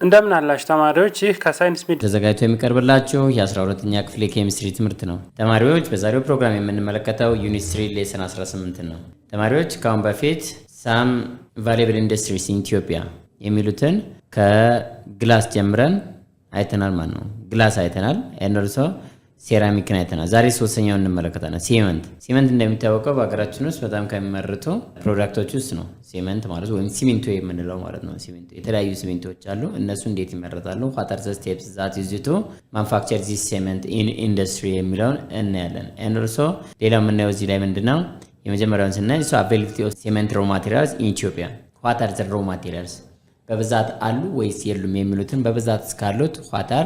እንደምን አላችሁ ተማሪዎች? ይህ ከሳይንስ ሚዲያ ተዘጋጅቶ የሚቀርብላችሁ የ12ኛ ክፍል የኬሚስትሪ ትምህርት ነው። ተማሪዎች በዛሬው ፕሮግራም የምንመለከተው ዩኒት 3 ሌሰን 18 ነው። ተማሪዎች ከአሁን በፊት ሳም ቫሉብል ኢንዱስትሪስ ኢን ኢትዮጵያ የሚሉትን ከግላስ ጀምረን አይተናል ማለት ነው። ግላስ አይተናል፣ ኤንዶርሶ ሴራሚክን አይተናል። ዛሬ ሶስተኛውን እንመለከታለን። ሲመንት እንደሚታወቀው በሀገራችን ውስጥ በጣም ከሚመረቱ ፕሮዳክቶች ውስጥ ነው። ሲመንት ማለት ወይም ሲሚንቶ የምንለው ማለት ነው። ሲሚንቶ የተለያዩ ሲሚንቶዎች አሉ። እነሱ እንዴት ይመረታሉ? ዋት አር ዘ ስቴፕስ ዛት ዩዝ ቱ ማኑፋክቸር ዚስ ሲመንት ኢን ኢንዱስትሪ የሚለውን እናያለን። ኤንዶርሶ ሌላው የምናየው እዚህ ላይ ምንድነው? የመጀመሪያውን ስናይ አቬይላቢሊቲ ኦፍ ሲመንት ሮ ማቴሪያልስ ኢን ኢትዮጵያ ዋት አር ዘ ሮ ማቴሪያልስ በብዛት አሉ ወይስ የሉም የሚሉትን በብዛት እስካሉት ዋታር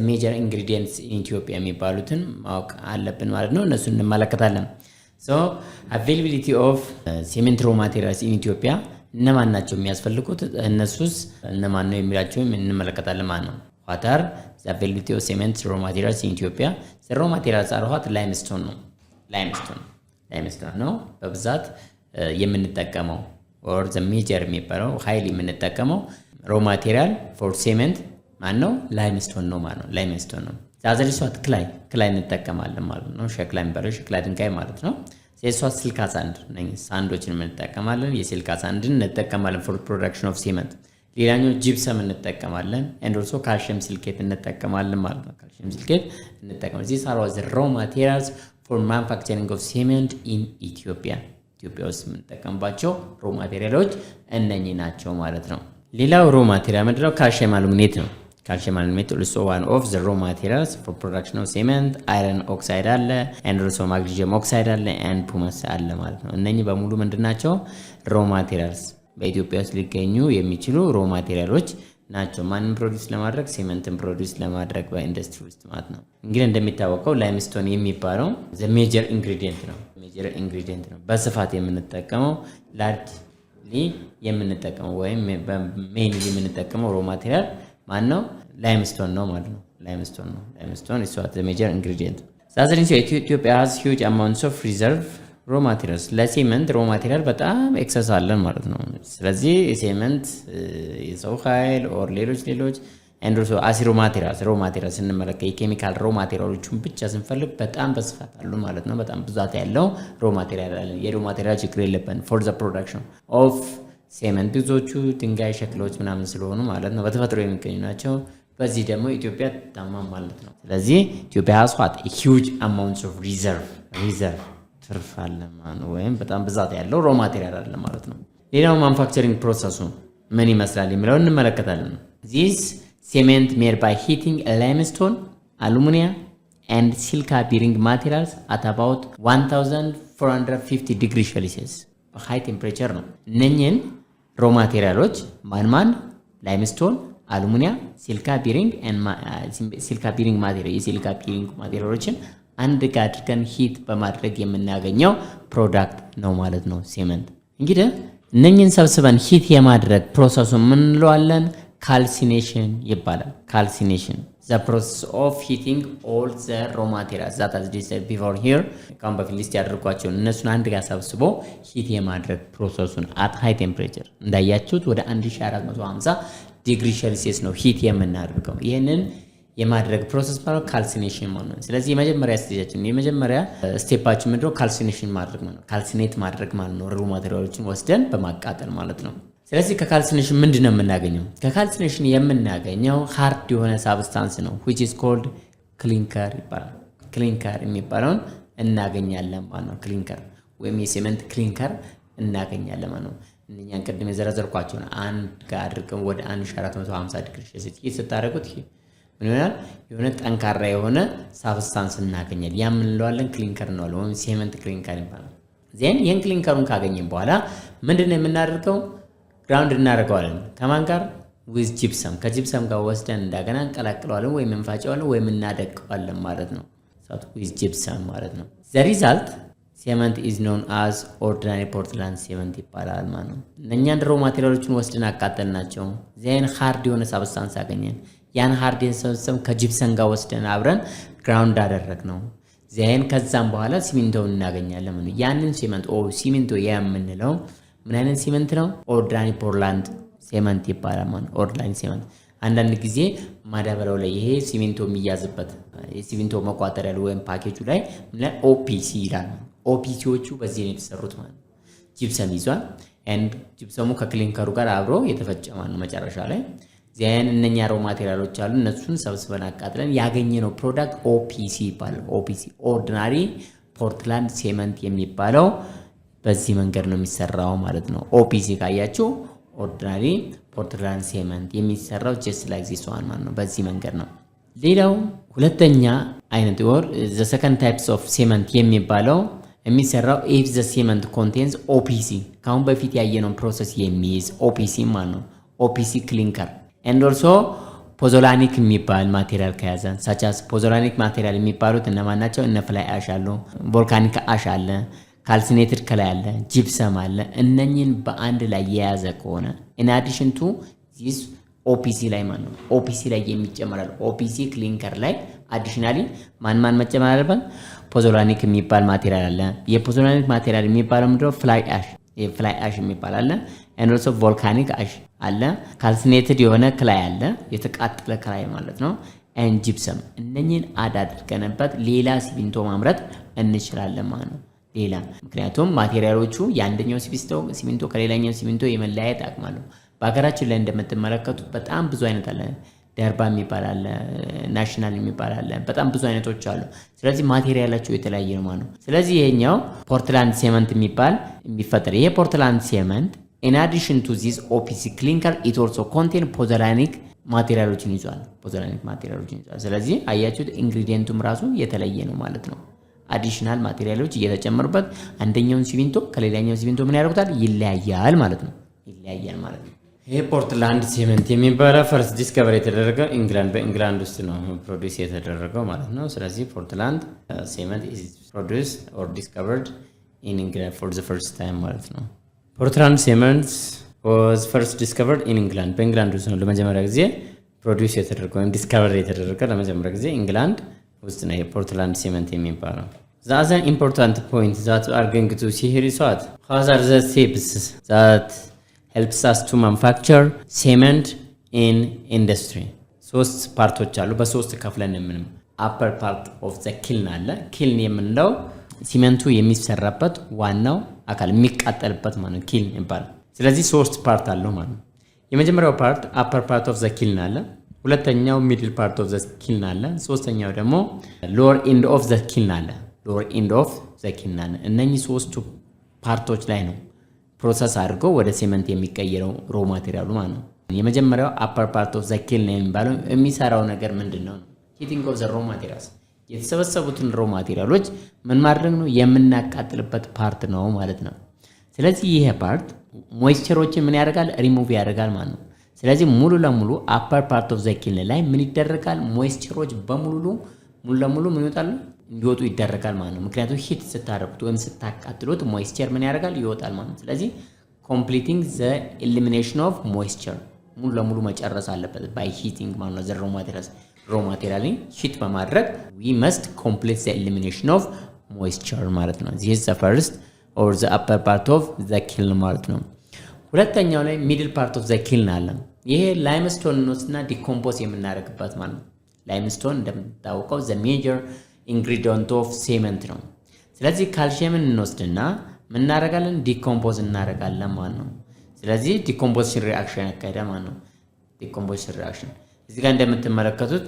ሜጀር ኢንግሪዲየንትስ ኢን ኢትዮጵያ የሚባሉትን ማወቅ አለብን ማለት ነው። እነሱን እንመለከታለን። ሶ አቬይላቢሊቲ ኦፍ ሲሜንት ሮ ማቴሪያልስ ኢን ኢትዮጵያ እነማን ናቸው የሚያስፈልጉት? እነሱስ እነማን ነው የሚላቸውም እንመለከታለን ማለት ነው። ዋታር አቬይላቢሊቲ ኦፍ ሲሜንት ሮ ማቴሪያልስ ኢን ኢትዮጵያ ሮ ማቴሪያልስ አር ዋት ላይምስቶን ነው። ላይምስቶን ነው በብዛት የምንጠቀመው ኦር ዘ ሜጀር የሚባለው ኃይል የምንጠቀመው ሮ ማቴሪያል ፎር ሲሜንት ማን ነው? ላይምስቶን ነው ማለት ነው። ላይምስቶን ነው። ዛዘሪሷት ክላይ እንጠቀማለን ማለት ነው። ሸክላ የሚባለው ሸክላ ድንጋይ ማለት ነው። ሴሷት ሲልካ ሳንድ ሳንዶችን እንጠቀማለን። የሲልካ ሳንድን እንጠቀማለን ፎር ፕሮዳክሽን ኦፍ ሲመንት። ሌላኛው ጂፕሰም እንጠቀማለን። ኤንድ ኦልሶ ካልሽየም ሲልኬት እንጠቀማለን ማለት ነው። ካልሽየም ሲልኬት እንጠቀማለን። ዚስ አር ዘ ሮ ማቴሪያልስ ፎር ማኑፋክቸሪንግ ኦፍ ሲመንት ኢን ኢትዮጵያ ውስጥ የምንጠቀምባቸው ሮ ማቴሪያሎች እነኚህ ናቸው ማለት ነው። ሌላው ሮ ማቴሪያል ምንድነው? ካልሽየም አሉሚኔት ነው። ካልሽየም አሉሚኔት also one of the raw materials for production of cement። አይረን ኦክሳይድ አለ and also magnesium oxide አለ and pumice አለ ማለት ነው። እነኚህ በሙሉ ምንድናቸው? ሮ ማቴሪያልስ በኢትዮጵያ ውስጥ ሊገኙ የሚችሉ ሮ ማቴሪያሎች ናቸው። ማንን ፕሮዲዩስ ለማድረግ? ሲመንትን ፕሮዲዩስ ለማድረግ በኢንዱስትሪ ውስጥ ማለት ነው። እንግዲህ እንደሚታወቀው ላይምስቶን የሚባለው the major ingredient ነው። በስፋት የምንጠቀመው ላርጅሊ የምንጠቀመው ወይም ሜይንሊ የምንጠቀመው ሮ ማቴሪያል ማን ነው? ላይምስቶን ነው ማለት ነው። ላይምስቶን is the major ingredient። ዛዘሪን ኢትዮጵያ has huge amounts of reserve ሮ ማቴሪያልስ። ለሲመንት ሮ ማቴሪያል በጣም ኤክሰስ አለን ማለት ነው። ስለዚህ ሲመንት የሰው ኃይል ኦር ሌሎች and also as ሮ ማቴሪያል ስንመለከት የኬሚካል ሮ ማቴሪያሎችን ብቻ ስንፈልግ በጣም በስፋት አሉ ማለት ነው። በጣም ብዛት ያለው ሮ ማቴሪያል አለ። የሮ ማቴሪያል ችግር የለብን for the production of cement። ብዙዎቹ ድንጋይ ሸክሎች ምናምን ስለሆኑ ማለት ነው በተፈጥሮ የሚገኙ ናቸው። በዚህ ደግሞ ኢትዮጵያ ታማም ማለት ነው። ስለዚህ ኢትዮጵያ has what a huge amounts of reserve ትርፍ አለ ማለት ነው፣ ወይም በጣም ብዛት ያለው ሮ ማቴሪያል አለ ማለት ነው። ሌላው ማኑፋክቸሪንግ ፕሮሰሱ ምን ይመስላል የሚለውን እንመለከታለን። this cement made by heating limestone, alumina and silica bearing materials at about 1450 degrees Celsius high temperature ነው። እነኚህን ሮ ማቴሪያሎች ማን ላይምስቶን፣ አሉሚኒያ፣ ሲሊካ ቢሪንግ ማቴሪያል የሲሊካ ቢሪንግ ማቴሪያሎችን አንድ ጋር አድርገን ሂት በማድረግ የምናገኘው ፕሮዳክት ነው ማለት ነው ሲመንት። እንግዲህ እነኚህን ሰብስበን ሂት የማድረግ ፕሮሰሱ ምን እንለዋለን? ካልሲኔሽን ይባላል። ካልሲኔሽን the process of heating all the raw materials that as listed before here ካሁን በፊት ሊስት ያደርጓቸው እነሱን አንድ ጋር ሰብስቦ ሂት የማድረግ ፕሮሰሱን at high temperature እንዳያችሁት ወደ 1450 ዲግሪ ሴልሲየስ ነው ሂት የምናደርገው። ይሄንን የማድረግ ፕሮሰስ ማለት ካልሲኔሽን ማለት ነው። ስለዚህ የመጀመሪያ ስቴፓችን ምንድነው? ካልሲኔሽን ማድረግ ማለት ነው። ካልሲኔት ማድረግ ማለት ነው። ሮ ማቴሪያሎችን ወስደን በማቃጠል ማለት ነው። ስለዚህ ከካልሲኔሽን ምንድነው የምናገኘው? ከካልሲኔሽን የምናገኘው ሃርድ የሆነ ሳብስታንስ ነው which is called ክሊንከር ይባላል። ክሊንከር የሚባለውን እናገኛለን ማለት ነው። ክሊንከር ወይም የሲመንት ክሊንከር እናገኛለን ማለት ነው። እኛን ቅድም የዘረዘርኳቸው አንድ ጋር አድርገን ወደ 1450 ዲግሪ ሴልሲየስ ስታደርጉት ምን ይሆናል? የሆነ ጠንካራ የሆነ ሳብስታንስ እናገኛለን። ያ ምን እንለዋለን? ክሊንከር እንለዋለን ወይም ሲመንት ክሊንከር ይባላል። ዜን ይሄን ክሊንከሩን ካገኘን በኋላ ምንድነው የምናደርገው? ግራውንድ እናደርገዋለን። ከማን ጋር? ዊዝ ጂፕሰም። ከጂፕሰም ጋር ወስደን እንደገና እንቀላቅለዋለን ወይም እንፋጨዋለን ወይም እናደቀዋለን ማለት ነው። ዊዝ ጂፕሰም ማለት ነው። ዘ ሪዛልት ሲመንት ኢዝ ኖን አዝ ኦርዲናሪ ፖርትላንድ ሲመንት ይባላል ማለት ነው። እነኛን ሮ ማቴሪያሎችን ወስደን አቃጠልናቸው። ዜን ሃርድ የሆነ ሳብስታንስ አገኘን። ያን ሃርድ ሰብስበን ከጂፕሰም ጋር ወስደን አብረን ግራውንድ አደረግነው። ዜን ከዛም በኋላ ሲሚንቶውን እናገኛለን ማለት ነው። ያንን ሲሚንቶ የምንለው ምን አይነት ሲመንት ነው? ኦርዲናሪ ፖርትላንድ ሲመንት ይባላል ማለት ኦርዲናሪ ሲመንት አንዳንድ ጊዜ ማዳበሪያው ላይ ይሄ ሲሚንቶ የሚያዝበት የሲሚንቶ መቋጠሪያ ወይም ፓኬጁ ላይ ምን ኦፒሲ ይላል። ኦፒሲዎቹ በዚህ ነው የተሰሩት ማለት ነው። ጂፕሰም ይዟል and ጂፕሰሙ ከክሊንከሩ ጋር አብሮ የተፈጨ ማለት ነው። መጨረሻ ላይ ዚያን እነኛ ሮ ማቴሪያሎች አሉ። እነሱን ሰብስበን አቃጥለን ያገኘነው ፕሮዳክት ኦፒሲ ይባላል። ኦፒሲ ኦርዲናሪ ፖርትላንድ ሴመንት የሚባለው በዚህ መንገድ ነው የሚሰራው ማለት ነው። ኦፒሲ ካያችሁ ኦርዲናሪ ፖርትላንድ ሴመንት የሚሰራው ጀስት ላይክ ዚስ ዋን ማለት ነው። በዚህ መንገድ ነው። ሌላው ሁለተኛ አይነት the second types of cement የሚባለው የሚሰራው if the cement contains OPC ካሁን በፊት ያየነው ፕሮሰስ የሚይዝ OPC ማለት ነው። OPC clinker and also ፖዞላኒክ የሚባል ማቴሪያል ከያዘ such as ፖዞላኒክ ማቴሪያል የሚባሉት እነማን ናቸው? እነ ፍላይ አሽ አሉ፣ ቮልካኒክ አሽ አለ፣ ካልሲኔትድ ከላይ አለ፣ ጂፕሰም አለ። እነኚህን በአንድ ላይ የያዘ ከሆነ in addition to this OPC ላይ ማለት ነው OPC ላይ የሚጨመራል። OPC ክሊንከር ላይ አዲሽናሊ ማን መጨመር አለበት? ፖዞላኒክ የሚባል ማቴሪያል አለ። የፖዞላኒክ ማቴሪያል የሚባለው ምንድነው? ፍላይ አሽ የሚባል አለ and also ቮልካኒክ አሽ አለ። ካልሲኔትድ የሆነ ክላይ አለ፣ የተቃጠለ ክላይ ማለት ነው። and ጂፕሰም እነኚህን አድርገንበት ሌላ ሲሚንቶ ማምረት እንችላለን ማለት ነው። ሌላ ምክንያቱም ማቴሪያሎቹ የአንደኛው ሲሚንቶ ከሌላኛው ሲሚንቶ የመለያየት አቅም አለው። በሀገራችን ላይ እንደምትመለከቱት በጣም ብዙ አይነት አለ። ደርባ የሚባል አለ፣ ናሽናል የሚባል አለ። በጣም ብዙ አይነቶች አሉ። ስለዚህ ማቴሪያላቸው የተለያየ ነው ማለት ነው። ስለዚህ ይሄኛው ፖርትላንድ ሴመንት የሚፈጠር ይሄ ፖርትላንድ ሴመንት in addition to this OPC clinker it also contain ፖዞላኒክ ማቴሪያሎችን ይዟል። ስለዚህ አያችሁት ኢንግሪዲየንቱም ራሱ የተለየ ነው ማለት ነው። አዲሽናል ማቴሪያሎች እየተጨመሩበት አንደኛውን ሲሚንቶ ከሌላኛው ሲሚንቶ ምን ያደርጉታል? ይለያያል ማለት ነው። ይሄ ፖርትላንድ ሴመንት የሚባለው ፈርስት ዲስከቨር የተደረገው በእንግላንድ ውስጥ ነው ፕሮዲዩስ የተደረገው ማለት ነው። ስለዚህ ፖርትላንድ ሴመንት is produced or discovered in England for the first time ማለት ነው። ፖርትላንድ ሴመንት was first discovered in England በእንግላንድ ውስጥ ነው ለመጀመሪያ ጊዜ ፕሮዲዩስ የተደረገው ወይም ዲስከቨር የተደረገው ለመጀመሪያ ጊዜ ኢንግላንድ ውስጥ ነው የፖርትላንድ ሴመንት የሚባለው። The other important point that we are going to see here is what? What are the steps that helps us to manufacture cement in industry? ሶስት ፓርቶች አሉ። በሶስት ከፍለን የምንም upper part of the kiln አለ። kiln የምንለው ሲመንቱ የሚሰራበት ዋናው አካል የሚቃጠልበት ማለት ነው kiln ይባላል። ስለዚህ ሶስት ፓርት አለው ማለት ነው። የመጀመሪያው ፓርት upper part of the kiln አለ። ሁለተኛው middle part of the kiln አለ። ሶስተኛው ደግሞ lower end of the kiln አለ። እነኚህ ሶስቱ ፓርቶች ላይ ነው ፕሮሰስ አድርገው ወደ ሴመንት የሚቀየረው ሮ ማቴሪያሉ ማለት ነው። የመጀመሪያው አፐር ፓርት ኦፍ ዘ ኪልን የሚባለው የሚሰራው ነገር ምንድነው? ሂቲንግ ኦፍ ዘ ሮ ማቴሪያልስ የተሰበሰቡትን ሮ ማቴሪያሎች ምን ማድረግ ነው? የምናቃጥልበት ፓርት ነው ማለት ነው። ስለዚህ ይሄ ፓርት ሞይስቸሮችን ምን ያደርጋል? ሪሙቭ ያደርጋል ማለት ነው። ስለዚህ ሙሉ ለሙሉ አፐር ፓርት ኦፍ ዘ ኪልን ላይ ምን ይደረጋል? ሞይስቸሮች ሙሉ ለሙሉ ምን ይወጣሉ? እንዲወጡ ይደረጋል ማለት ነው። ምክንያቱም ሂት ስታደርጉት ወይም ስታቃጥሉት ሞይስቸር ምን ያደርጋል? ይወጣል ማለት ነው። ስለዚህ ኮምፕሊቲንግ ዘ ኤሊሚኔሽን ኦፍ ሞይስቸር ሙሉ ለሙሉ መጨረስ አለበት ባይ ሂቲንግ ማለት ነው። ዘ ሮ ማቴሪያልን ሂት በማድረግ we must complete the elimination of moisture ማለት ነው። this is the first or the upper part of the kiln ማለት ነው። ሁለተኛው ላይ middle part of the kiln አለ። ይሄ ላይምስቶን እንወስድና ዲኮምፖዝ የምናደርግበት ማለት ነው። ላይምስቶን እንደምታውቀው the major ingredient of cement ነው። ስለዚህ ካልሲየምን እንወስድና ምን እናደርጋለን? ዲኮምፖዝ እናደርጋለን ማለት ነው። ስለዚህ ዲኮምፖዚሽን ሪአክሽን ያካሄደ ማለት ነው። ዲኮምፖዚሽን ሪአክሽን እዚህ ጋር እንደምትመለከቱት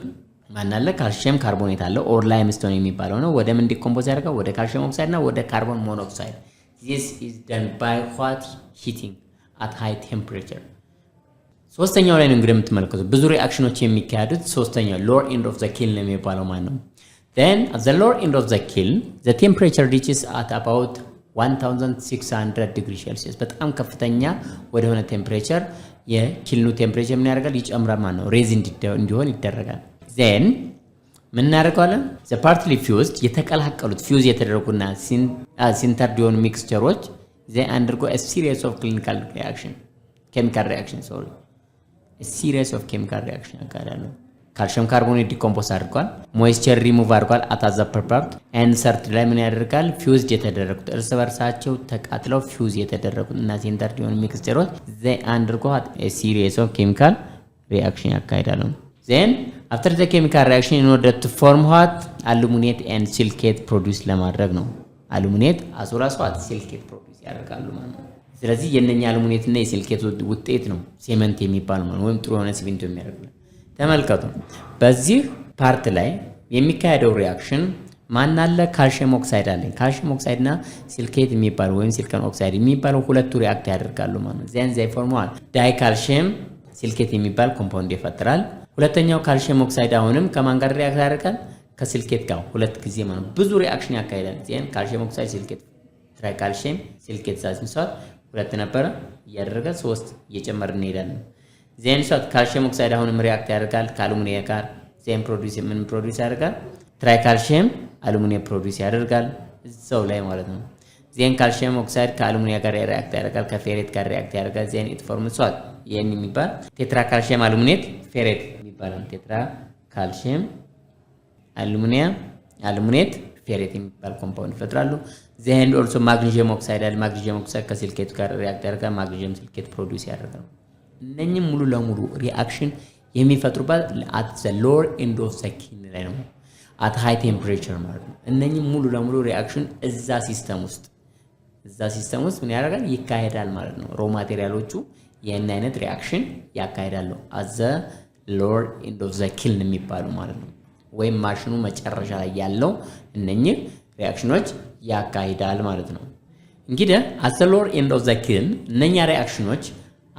ማን አለ? ካልሲየም ካርቦኔት አለ ኦር ላይምስቶን የሚባለው ነው። ወደ ምን ዲኮምፖዝ ያደርጋል? ወደ ካልሲየም ኦክሳይድ እና ወደ ካርቦን ሞኖክሳይድ። this is done by what? heating at high temperature። ሶስተኛው ላይ ነው እንግዲህ የምትመለከቱት ብዙ ሪአክሽኖች የሚካሄዱት ሶስተኛው lower end of the kiln የሚባለው ማለት ነው። Then at the lower end of the kiln, the temperature reaches at about 1600 degrees Celsius. በጣም ከፍተኛ ወደ ሆነ ቴምፕሬቸር የኪልኑ ቴምፕሬቸር ምን ያደርጋል? ይጨምራል ማለት ነው። ሬዝ እንዲሆን ይደረጋል። then ምን እናደርጋለን? the partly fused የተቀላቀሉት ፊውዝ የተደረጉና ሲንተርድ የሆኑ ሚክስቸሮች they undergo a series of chemical reaction ያካሂዳሉ። ካልሲየም ካርቦኔት ዲኮምፖዝ አድርጓል፣ ሞይስቸር ሪሙቭ አድርጓል አታዛ ፐርፓርት ኤንድ ሰርት ላይ ምን ያደርጋል? ፊውዝድ የተደረጉት እርስ በርሳቸው ተቃጥለው ፊውዝ የተደረጉት እና ሴንተር ዲሆን ሚክስቸሮች ዘ አንደርጎ a series of chemical ሪአክሽን ያካሂዳሉ። then after the chemical reaction in order to form what aluminate and silicate produce ለማድረግ ነው። አሉሚኔት አሶራሷት ሲልኬት ፕሮዲዩስ ያደርጋሉ ማለት ነው። ስለዚህ የነኛ አሉሚኔት እና የሲልኬት ውጤት ነው ሴመንት የሚባል ማለት ወይም ጥሩ የሆነ ሲሚንቶ የሚያደርግ። ተመልከቱ በዚህ ፓርት ላይ የሚካሄደው ሪአክሽን ማን አለ? ካልሽየም ኦክሳይድ አለ። ካልሽየም ኦክሳይድ እና ሲልኬት የሚባል ወይም ሲሊከን ኦክሳይድ የሚባለው ሁለቱ ሪአክት ያደርጋሉ ማለት ነው። then they form what ዳይ ካልሽየም ሲልኬት የሚባል ኮምፓውንድ ይፈጠራል። ሁለተኛው ካልሽየም ኦክሳይድ አሁንም ከማን ጋር ሪአክት ያደርጋል? ከሲልኬት ጋር ሁለት ጊዜ ማለት ነው። ብዙ ሪአክሽን ያካሂዳል። then ካልሽየም ኦክሳይድ ሲልኬት ትራይ ካልሽየም ሲልኬት ሳይንሷት ሁለት ነበረ እያደረገ 3 እየጨመረ እንሄዳለን። then ሷት ካልሽየም ኦክሳይድ አሁንም ሪአክት ያደርጋል ከአሉሚኒየም ጋር then ፕሮዲዩስ ምን ፕሮዲዩስ ያደርጋል? ትራይ ካልሽየም አሉሚኒየም ፕሮዲዩስ ያደርጋል እዛው ላይ ማለት ነው። then ካልሽየም ኦክሳይድ ከአሉሚኒየም ጋር ሪአክት ያደርጋል ከፌሬት ጋር ሪአክት ያደርጋል then it forms what ይሄን የሚባል ቴትራ ካልሽየም አሉሚኔት ፌሬት የሚባለው ቴትራ ካልሽየም አሉሚኔት ፌሬት የሚባል ኮምፓውንድ ይፈጥራሉ። then also ማግኒዥየም ኦክሳይድ አለ። ማግኒዥየም ኦክሳይድ ከሲልኬት ጋር ሪአክት ያደርጋል ማግኒዥየም ሲልኬት ፕሮዲዩስ ያደርጋል። እነኚህ ሙሉ ለሙሉ ሪአክሽን የሚፈጥሩበት at the lower end of the kiln ላይ ነው at high temperature ማለት ነው። እነኚህ ሙሉ ለሙሉ ሪአክሽን እዛ ሲስተም ውስጥ ምን ያደርጋል? ይካሄዳል ማለት ነው። ሮ ማቴሪያሎቹ የእነ አይነት ሪአክሽን ያካሂዳሉ at the lower end of the kiln የሚባሉ ማለት ነው። ወይም ማሽኑ መጨረሻ ላይ ያለው እነኚህ ሪአክሽኖች ያካሂዳል ማለት ነው። እንግዲህ at the lower end of the kiln እነኛ ሪአክሽኖች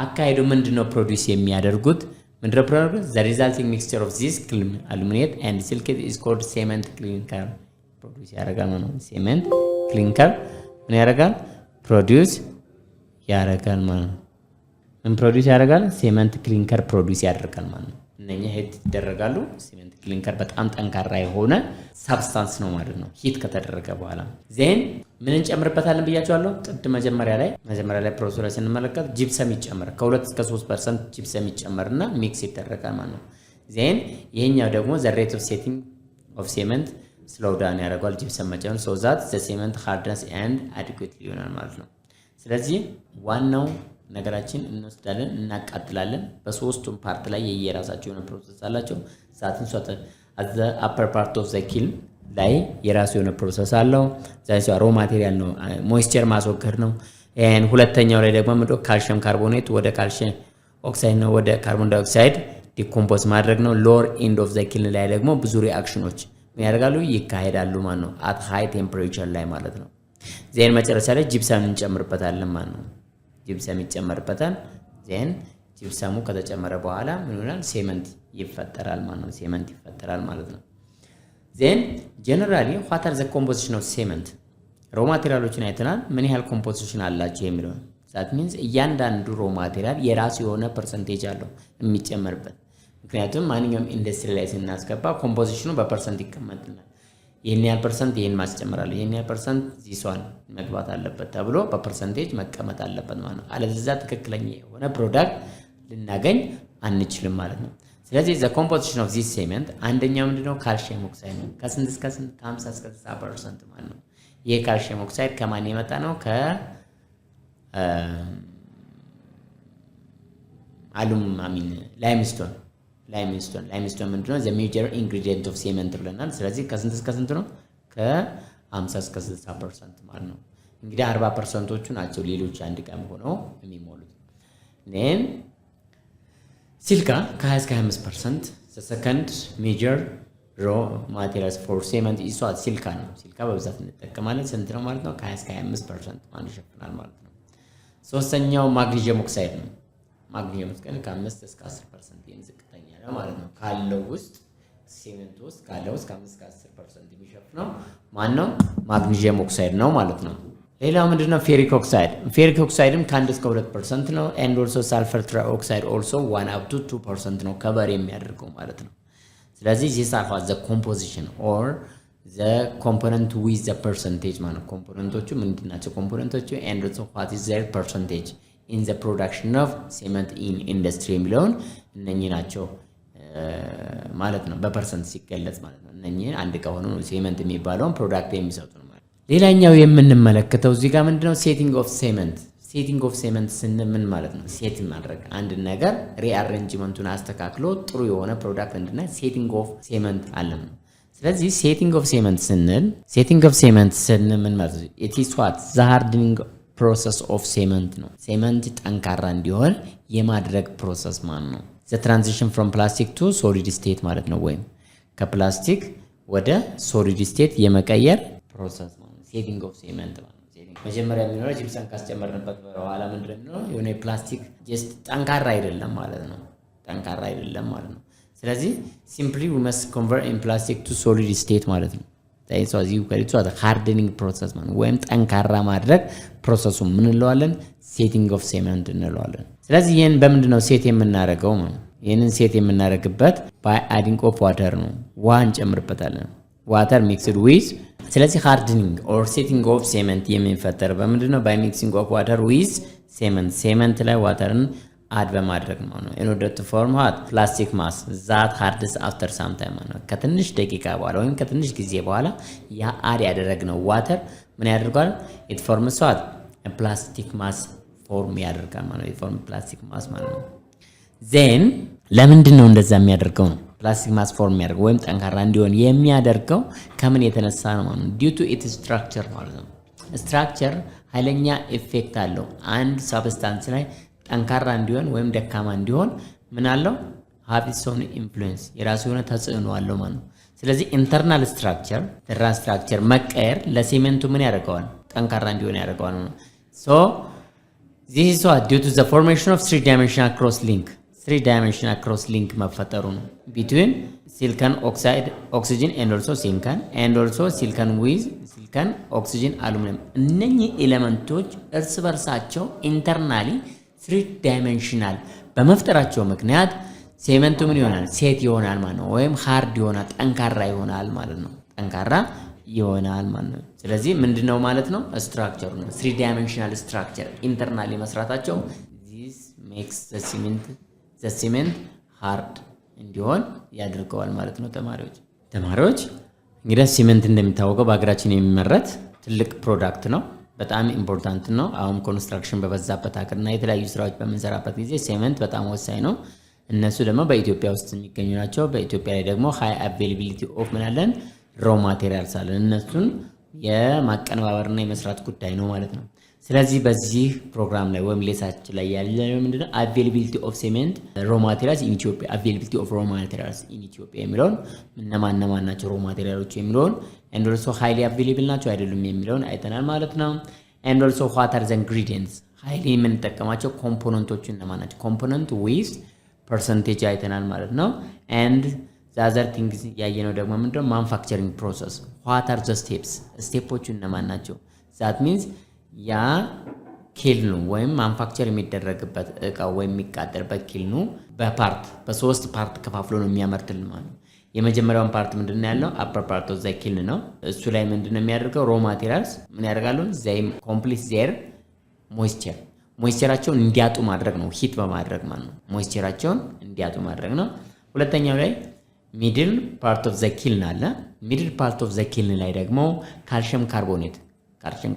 አካሂዱ ምንድነው ፕሮዲዩስ የሚያደርጉት? ምንድነው ፕሮዲዩስ? the resulting mixture of this aluminate and silicate is called cement clinker ፕሮዲዩስ ያደርጋል ማለት ነው። cement clinker ምን ያደርጋል? ፕሮዲዩስ ያደርጋል ማለት ነው። ምን ፕሮዲዩስ ያደርጋል? cement clinker ፕሮዲዩስ ያደርጋል ማለት ነው። እነኛ ሂት ይደረጋሉ። cement clinker በጣም ጠንካራ የሆነ ሳብስታንስ ነው ማለት ነው። ሂት ከተደረገ በኋላ ዜን ምን እንጨምርበታለን ብያቸዋለሁ። ጥድ መጀመሪያ ላይ ፕሮሰስ ላይ ስንመለከት ጂፕሰም ይጨመር ከ2 እስከ 3% ጂፕሰም ይጨመርና ሚክስ ይደረጋል ማለት ነው። ዜን ይሄኛው ደግሞ the rate of setting of cement slow down ያደርጋል ጂፕሰም መጨመር so that the cement hardness and adequately ይሆናል ማለት ነው። ስለዚህ ዋናው ነገራችን እንወስዳለን እናቃጥላለን። በሶስቱም ፓርት ላይ የየራሳቸው የሆነ ፕሮሰስ አላቸው። ዛትን ሶተ at the upper part of the kiln ላይ የራሱ የሆነ ፕሮሰስ አለው። ዛይሱ ሮ ማቴሪያል ነው ሞይስቸር ማስወገድ ነው። ሁለተኛው ላይ ደግሞ ምንድነው ካልሽየም ካርቦኔት ወደ ካልሽየም ኦክሳይድ ነው ወደ ካርቦን ዳይኦክሳይድ ዲኮምፖዝ ማድረግ ነው። ሎወር ኤንድ ኦፍ ዘ kiln ላይ ደግሞ ብዙ ሪአክሽኖች ምን ያደርጋሉ? ይካሄዳሉ ማለት ነው። at high temperature ላይ ማለት ነው። ዜን መጨረሻ ላይ ጂፕሰም እንጨምርበታለን ማለት ነው። ጂፕሰም ይጨመርበታል። ዜን ጂፕሰሙ ከተጨመረ በኋላ ምን ይሆናል? ሴመንት ይፈጠራል ማለት ነው። ሴመንት ይፈጠራል ማለት ነው። ዜን ጀነራሊ what are the composition of cement ሮ ማቴሪያሎችን አይተናል። ምን ያህል ኮምፖዚሽን አላቸው የሚለው that means እያንዳንዱ ሮ ማቴሪያል የራሱ የሆነ ፐርሰንቴጅ አለው የሚጨመርበት። ምክንያቱም ማንኛውም ኢንዱስትሪ ላይ ስናስገባ ኮምፖዚሽኑ በፐርሰንት ይቀመጥልናል። ይሄን ያህል ፐርሰንት ይሄን ማስጨመራለሁ ይሄን ያህል ፐርሰንት ዚሷን መግባት አለበት ተብሎ በፐርሰንቴጅ መቀመጥ አለበት ማለት ነው። አለዚያ ትክክለኛ የሆነ ፕሮዳክት ልናገኝ አንችልም ማለት ነው። ስለዚህ the composition of this cement አንደኛው ምንድነው? ካልሽየም ኦክሳይድ ነው። ከስንት እስከ ስንት? ከ50 እስከ 60% ማለት ነው። ይሄ ካልሽየም ኦክሳይድ ከማን የመጣ ነው? ላይምስቶን ምንድነው? the major ingredient of cement ብለናል። ስለዚህ ከስንት እስከ ስንት ነው? ከ50 እስከ 60% ማለት ነው። እንግዲህ 40%ዎቹ ናቸው ሌሎች አንድ ቀን ሆነው የሚሞሉት። then ሲልካ ከ20 እስከ 25% the second major raw materials for cement is what ሲልካ ነው። ሲልካ በብዛት እንጠቀማለን። ስንት ነው ማለት ነው? ከ20 እስከ 25% ማለት ይሸፍናል ማለት ነው። ሶስተኛው ማግኒዥየም ኦክሳይድ ነው። ማግኒዥየም ኦክሳይድ ከ5 እስከ 10% ዝቅተኛ ነው ማለት ነው። ካለው ውስጥ ሲሜንት ውስጥ ካለው እስከ 5 እስከ 10% የሚሸፍነው ማን ነው? ማግኒዥየም ኦክሳይድ ነው ማለት ነው። ሌላው ምንድነው? ፌሪክ ኦክሳይድ። ፌሪክ ኦክሳይድም ከ1 እስከ 2% ነው። and also sulfur trioxide also 1 up to 2% ነው ከበር የሚያደርገው ማለት ነው። ስለዚህ this are the composition or the component with the percentage ማለት ኮምፖነንቶቹ ምንድናቸው? ኮምፖነንቶቹ and also what is their percentage in the production of cement in industry የሚለውን እነኚህ ናቸው ማለት ነው። በፐርሰንት ሲገለጽ ማለት ነው። እነኚህ አንድ ከሆኑ ነው ሴመንት የሚባለውን ፕሮዳክት የሚሰጡ ነው ማለት ነው። ሌላኛው የምንመለከተው እዚህ ጋር ምንድነው? ሴቲንግ ኦፍ ሴመንት። ሴቲንግ ኦፍ ሴመንት ስንል ምን ማለት ነው? ሴት ማድረግ አንድ ነገር ሪአሬንጅመንቱን አስተካክሎ ጥሩ የሆነ ፕሮዳክት እንድናይ ሴቲንግ ኦፍ ሴመንት አለም። ስለዚህ ሴቲንግ ኦፍ ሴመንት ስንል ምን ማለት ነው? ኢት ኢዝ ዋት ዘ ሃርድኒንግ ፕሮሰስ ኦፍ ሴመንት ነው። ሴመንት ጠንካራ እንዲሆን የማድረግ ፕሮሰስ ማለት ነው። ዘ ትራንዚሽን ፍሮም ፕላስቲክ ቱ ሶሊድ ስቴት ማለት ነው። ወይም ከፕላስቲክ ወደ ሶሊድ ስቴት የመቀየር ፕሮሰስ ማለት ነው። ሴቲንግ ኦፍ ሴመንት ማለት ነው። መጀመሪያ የሚኖረው ጂፕሰም ካስጨመርንበት በኋላ ምንድን ነው የሆነ ፕላስቲክ ጀስት ጠንካራ አይደለም ማለት ነው። ስለዚህ ሲምፕሊ ዊ መስት ኮንቨርት ኢን ፕላስቲክ ቱ ሶሊድ ስቴት ማለት ነው። ሃርደኒንግ ፕሮሰስ ማለት ወይም ጠንካራ ማድረግ ፕሮሰሱ ምን እንለዋለን? ሴቲንግ ኦፍ ሴመንት እንለዋለን። ስለዚህ ይህን በምንድን ነው ሴት የምናደርገው? ይህንን ሴት የምናደርግበት ባይ አዲንግ ኦፍ ዋተር ነው። ውሃ እንጨምርበታለን። ዋተር ሚክስድ ዊዝ ስለዚህ ሃርድኒንግ ኦር ሴቲንግ ኦፍ ሴመንት የሚፈጠር በምንድን ነው? ባይ ሚክሲንግ ኦፍ ዋተር ዊዝ ሴመንት ላይ ዋተርን አድ በማድረግ ነው። ኢን ኦርደር ቱ ፎርም ዋት ፕላስቲክ ማስ ዛት ሃርድስ አፍተር ሳም ታይም ነው። ከትንሽ ደቂቃ በኋላ ወይም ከትንሽ ጊዜ በኋላ ያ አድ ያደረግነው ዋተር ምን ያደርጋል? ኢት ፎርምስ ዋት ፕላስቲክ ማስ ፎርም ያደርጋል ማለት ነው። ፎርም ፕላስቲክ ማስ ማለት ነው። ዜን ለምንድን ነው እንደዛ የሚያደርገው ነው? ፕላስቲክ ማስ ፎርም የሚያደርገው ወይም ጠንካራ እንዲሆን የሚያደርገው ከምን የተነሳ ነው ማለት ነው? ዲዩ ቱ ኢትስ ስትራክቸር ማለት ነው። ስትራክቸር ኃይለኛ ኢፌክት አለው አንድ ሳብስታንስ ላይ ጠንካራ እንዲሆን ወይም ደካማ እንዲሆን ምን አለው? ሃቭ ኢትስ ኦን ኢንፍሉዌንስ የራሱ የሆነ ተጽዕኖ አለው ማለት ነው። ስለዚህ ኢንተርናል ስትራክቸር መቀየር ለሴመንቱ ምን ያደርገዋል? ጠንካራ እንዲሆን ያደርገዋል ማለት ነው። ሶ ዚስ ኢዝ ዋት ዲዩ ቱ ዘ ፎርሜሽን ኦፍ 3 ዳይሜንሽናል ክሮስ ሊንክ መፈጠሩ ነው ቢትዊን ሲሊከን ኦክሲጅን ኤንድ ኦልሶ ሲሊከን ዊዝ ሲሊከን ኦክሲጅን አሉሚኒየም። እነኚህ ኤሌመንቶች እርስ በርሳቸው ኢንተርናሊ 3 ዳይሜንሽናል በመፍጠራቸው ምክንያት ሴመንቱ ምን ይሆናል? ሴት ይሆናል ማለት ነው። ወይም ሃርድ ይሆናል፣ ጠንካራ ይሆናል ማለት ነው። ስለዚህ ምንድነው ማለት ነው? ስትራክቸሩ ነው። 3 ዳይሜንሽናል ስትራክቸር ኢንተርናሊ መስራታቸው this makes the cement hard እንዲሆን ያደርገዋል ማለት ነው። ተማሪዎች እንግዲህ ሲመንት እንደሚታወቀው በአገራችን የሚመረት ትልቅ ፕሮዳክት ነው። በጣም ኢምፖርታንት ነው። አሁን ኮንስትራክሽን በበዛበት ሀገርና የተለያዩ ስራዎች በምንሰራበት ጊዜ ሲመንት በጣም ወሳኝ ነው። እነሱ ደግሞ በኢትዮጵያ ውስጥ የሚገኙ ናቸው። በኢትዮጵያ ላይ ደግሞ ሃይ አቬይላቢሊቲ ኦፍ ምናለን ሮ ማቴሪያልስ አለን። እነሱን የማቀነባበርና የመስራት ጉዳይ ነው ማለት ነው። ስለዚህ በዚህ ፕሮግራም ላይ ወይም ሌሳችን ላይ ያለው ምንድነው? አቬይላቢሊቲ ኦፍ ሲመንት ሮ ማቴሪያልስ ኢን ኢትዮጵያ፣ አቬይላቢሊቲ ኦፍ ሮ ማቴሪያልስ ኢን ኢትዮጵያ የሚለውን እነማን ናቸው ሮ ማቴሪያሎች የሚለውን and also highly available ናቸው አይደሉም የሚለውን አይተናል ማለት ነው። and also what are the ingredients highly የምንጠቀማቸው ኮምፖነንቶቹ እነማን ናቸው? ኮምፖነንት with percentage አይተናል ማለት ነው። and the other things ያየነው ደግሞ ምንድነው? manufacturing process what are the ስቴፖቹ እነማን ናቸው? that means ያ ኪልኑ ወይም ማኑፋክቸር የሚደረግበት እቃ ወይም የሚቃጠልበት ኪልኑ በሶስት ፓርት ከፋፍሎ ነው የሚያመርትልን ማለት ነው። የመጀመሪያውን ፓርት ምንድነው ያለው? አፐር ፓርት ኦፍ ዘ ኪልን ነው። እሱ ላይ ምንድነው የሚያደርገው? ሮ ማቴሪያልስ ምን ያደርጋሉ? ዘይም ኮምፕሊት ዜር ሞይስቸራቸውን እንዲያጡ ማድረግ ነው። ሂት በማድረግ ማለት ነው። ሞይስቸራቸውን እንዲያጡ ማድረግ ነው። ሁለተኛው ላይ ሚድል ፓርት ኦፍ ዘ ኪልን አለ። ሚድል ፓርት ኦፍ ዘ ኪልን ላይ ደግሞ ካልሽየም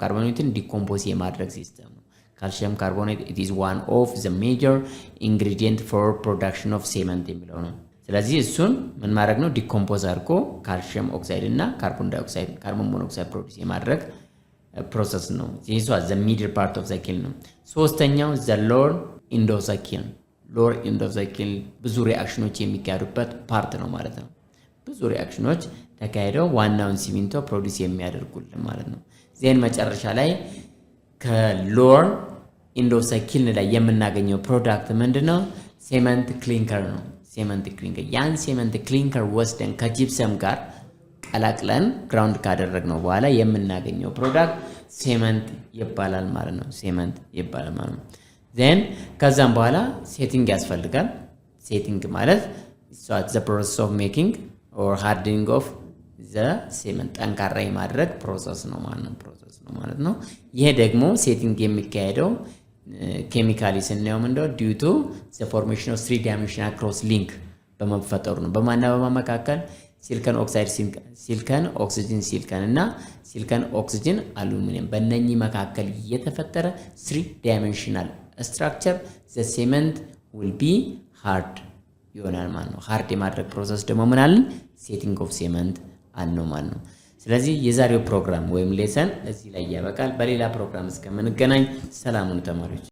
ካርቦኔትን ዲኮምፖዝ የማድረግ ሲስተም ነው። ካልሽየም ካርቦኔት it is one of the major ingredient for production of cement የሚለው ነው። ስለዚህ እሱን ምን ማድረግ ነው? ዲኮምፖዝ አድርጎ ካልሽየም ኦክሳይድ እና ካርቦን ሞኖክሳይድ ፕሮዲዩስ የማድረግ ፕሮሰስ ነው። this was the middle part of the kiln ነው። ሶስተኛው the lower end of the kiln ብዙ ሪአክሽኖች የሚካሄዱበት ፓርት ነው ማለት ነው። ብዙ ሪአክሽኖች ተካሄደው ዋናውን ሲሚንቶ ፕሮዲዩስ የሚያደርጉልን ማለት ነው። ዜን መጨረሻ ላይ ከሎር ኢንድ ኦፍ ዘ ኪልን ላይ የምናገኘው ፕሮዳክት ምንድነው? ሴመንት ክሊንከር ነው። ያን ሴመንት ክሊንከር ወስደን ከጂፕሰም ጋር ቀላቅለን ግራውንድ ካደረግነው በኋላ የምናገኘው ፕሮዳክት ሴመንት ይባላል ማለት ነው። ዜን ከዛም በኋላ ሴቲንግ ያስፈልጋል። ሴቲንግ ማለት the process of making or hardening of the cement ጠንካራ የማድረግ ፕሮሰስ ነው ማለት ነው። ይሄ ደግሞ ሴቲንግ የሚካሄደው ኬሚካሊ ስናየው ምንድነው? due to the formation of 3 dimensional cross link በመፈጠሩ ነው። በማና በማመካከል ሲሊከን ኦክሳይድ ሲሊከን ኦክሲጅን ሲሊከን እና ሲሊከን ኦክሲጅን አሉሚኒየም በእነኚህ መካከል የተፈጠረ 3 ዳይሜንሽናል ስትራክቸር ዘ ሴመንት ዊል ቢ ሃርድ ይሆናል ማለት ነው። ሃርድ የማድረግ ፕሮሰስ ደግሞ ምን አለን? ሴቲንግ ኦፍ ሴመንት አልነው ማለት ነው። ስለዚህ የዛሬው ፕሮግራም ወይም ሌሰን እዚህ ላይ ያበቃል። በሌላ ፕሮግራም እስከምንገናኝ ሰላም ሁኑ ተማሪዎች።